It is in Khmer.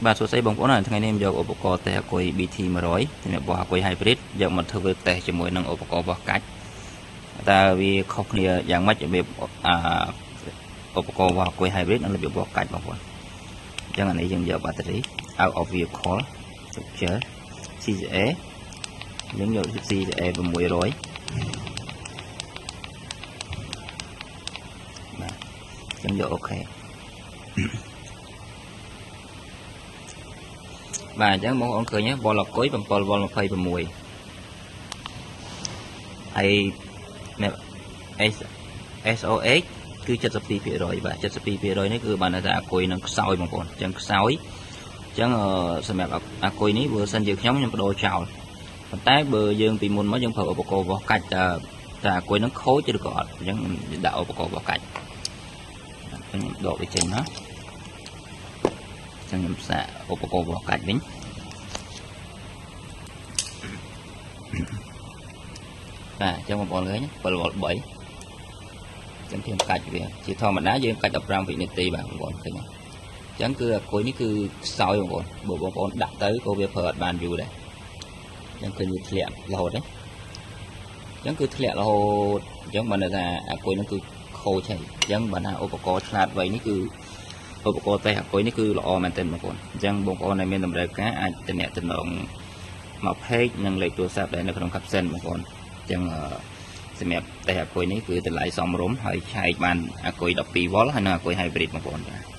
បាទសួស្តីបងប្អូនថ្ងៃនេះខ្ញុំយកឧបករណ៍តេះអាគុយ BT 100សម្រាប់បោះអាគុយ Hybrid យកមកធ្វើតេស្តជាមួយនឹងឧបករណ៍បោះកាច់តើវាខុសគ្នាយ៉ាងម៉េចរបៀបឧបករណ៍បោះអាគុយ Hybrid និងរបៀបបោះកាច់បងប្អូនអញ្ចឹងអានេះយើងយកបាក់តេរី out of vehicle picture CCA យើងយក CCA 600បាទយើងយកអូខេបាទអញ្ចឹងបងប្អូនឃើញវ៉លអាគុយ7វ៉ល26ហើយ SOH គឺ 72% បាទ 72% នេះគឺបានថាអាគុយនឹងខ្សោយបងប្អូនអញ្ចឹងខ្សោយអញ្ចឹងសម្រាប់អាគុយនេះបើសិនជាខ្ញុំបដូរចោលប៉ុន្តែបើយើងពីមុនមកយើងប្រើឧបករណ៍បោះកាច់តើអាគុយនឹងខូចឬក៏អត់អញ្ចឹងដាក់ឧបករណ៍បោះកាច់ខ្ញុំដកវាចេញមកចឹងខ្ញុំសាកឧបករណ៍បោះកាច់វិញបាទអញ្ចឹងបងប្អូនឃើញ7វ៉ុល3ចឹងខ្ញុំកាច់វាជាធម្មតាយើងកាច់15វិនាទីបាទបងប្អូនឃើញអញ្ចឹងគឺអាគុយនេះគឺខ្សោយបងប្អូនបើបងប្អូនដាក់ទៅក៏វាប្រើអត់បានយូរដែរអញ្ចឹងឃើញវាធ្លាក់រហូតទេអញ្ចឹងគឺធ្លាក់រហូតអញ្ចឹងបានថាអាគុយនោះគឺខូចហើយអញ្ចឹងបានថាឧបករណ៍ឆ្លាតវៃនេះគឺឧបករណ៍តេស្តអាគុយនេះគឺល្អមែនទែនបងប្អូនអញ្ចឹងបងប្អូនដែលមានតម្រូវការអាចទំនាក់ទំនងមក page និងលេខទូរស័ព្ទដែលនៅក្នុង caption បងប្អូនអញ្ចឹងសម្រាប់តេស្តអាគុយនេះគឺតម្លៃសមរម្យហើយឆែកបានអាគុយ12វ៉ុលហើយនិងអាគុយ hybrid បងប្អូនបាទ